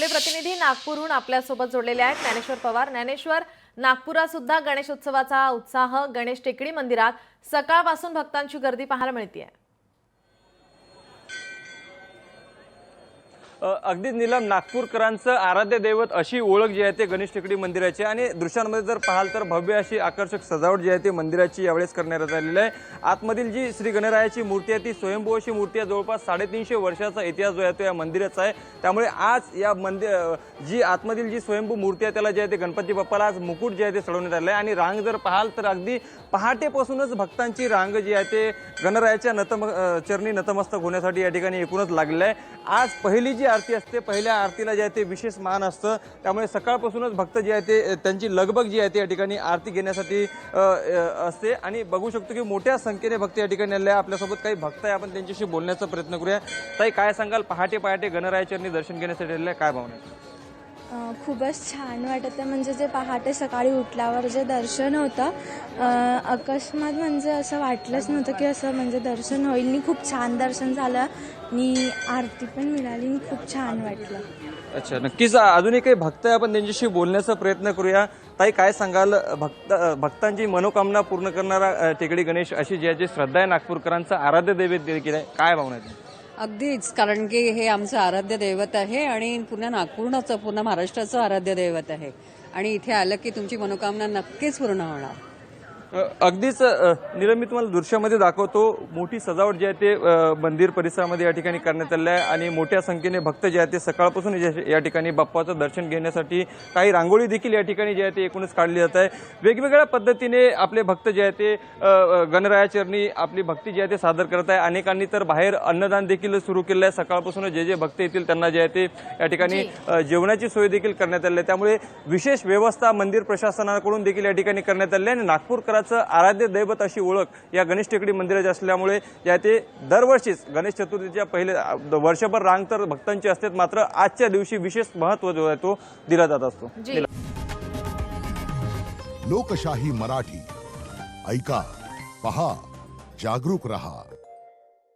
प्रतिनिधी नागपूरहून आपल्यासोबत जोडलेले आहेत ज्ञानेश्वर पवार। ज्ञानेश्वर, नागपुरात सुद्धा गणेशोत्सवाचा उत्साह गणेश टेकडी मंदिरात सकाळपासून भक्तांची गर्दी पाहायला मिळते आहे। अगदी नीलम, नागपूरकरांचं आराध्य दैवत अशी ओळख जी आहे ते गणेश टेकडी मंदिराची आणि दृश्यांमध्ये जर पाहाल तर भव्य अशी आकर्षक सजावट जी आहे ती मंदिराची यावेळेस करण्यात आलेली आहे। आतमधील जी श्री गणरायाची मूर्ती आहे ती स्वयंभू अशी मूर्ती आहे। जवळपास 350 वर्षाचा इतिहास जो आहे तो या मंदिराचा आहे। त्यामुळे आज या जी आतमधील जी स्वयंभू मूर्ती आहे त्याला जे आहे ते गणपती बाप्पाला आज मुकुट जे आहे ते चढवण्यात आलं आहे आणि रांग जर पाहाल तर अगदी पहाटेपासूनच भक्तांची रांग जी आहे ते गणरायाच्या चरणी नतमस्तक होण्यासाठी या ठिकाणी एकूणच लागलेलं आहे। आज पहिली जी आरती असते, पहिल्या आरतीला जे आहे ते विशेष मान असतं, त्यामुळे सकाळपासूनच भक्त जे आहे ते त्यांची लगबग जी आहे ते या ठिकाणी आरती घेण्यासाठी असते आणि बघू शकतो की मोठ्या संख्येने भक्त या ठिकाणी आले आहे। आपल्यासोबत काही भक्त आहे, आपण त्यांच्याशी बोलण्याचा प्रयत्न करूया। ताई, काय सांगाल, पहाटे पहाटे गणरायाचरणी दर्शन घेण्यासाठी आलेले काय भावना आहे? खूपच छान वाटत आहे। म्हणजे जे पहाटे सकाळी उठल्यावर जे दर्शन होतं, अकस्मात म्हणजे असं वाटलंच नव्हतं की असं म्हणजे दर्शन होईल आणि खूप छान दर्शन झालं आणि आरती पण मिळाली आणि खूप छान वाटलं। अच्छा, नक्कीच अजूनही काही भक्त आहे, आपण त्यांच्याशी बोलण्याचा प्रयत्न करूया। ताई, काय सांगाल, भक्तांची मनोकामना पूर्ण करणारा टेकडी गणेश अशी ज्याची श्रद्धा आहे नागपूरकरांचं आराध्य दैवत देखील आहे, काय भावना आहे? अगदीच, कारण की हे आमचं आराध्य दैवत आहे आणि पूर्ण नागपूरचं, पूर्ण महाराष्ट्राचं आराध्य दैवत आहे आणि इथे आलं की तुमची मनोकामना नक्कीच पूर्ण होणार। अगदीच नीलम, मी तुम्हाला दृश्यामध्ये दाखवतो, मोठी सजावट जी आहे ते मंदिर परिसरामध्ये या ठिकाणी करण्यात आली आहे आणि मोठ्या संख्येने भक्त जे आहेत ते सकाळपासून या ठिकाणी बाप्पाचं दर्शन घेण्यासाठी काही रांगोळी देखील या ठिकाणी जे आहे ते एकूणच काढली जात आहे। वेगवेगळ्या पद्धतीने आपले भक्त जे आहे ते गणरायाचरणी आपली भक्ती जी आहे ते सादर करत आहे। अनेकांनी तर बाहेर अन्नदान देखील सुरू केलं आहे। सकाळपासून जे भक्त येतील त्यांना जे आहे ते या ठिकाणी जेवणाची सोय देखील करण्यात आली आहे। त्यामुळे विशेष व्यवस्था मंदिर प्रशासनाकडून देखील या ठिकाणी करण्यात आली आहे आणि नागपूरकर आराध्य दैवत अशी ओळख या गणेश टेकडी मंदिराची असल्यामुळे या ते दरवर्षीच गणेश चतुर्थीच्या पहिले वर्षभर रांग तर भक्तांची असते, मात्र आजच्या दिवशी विशेष महत्त्व जो आहे तो दिला जात असतो। लोकशाही मराठी ऐका, पहा, जागरूक रहा।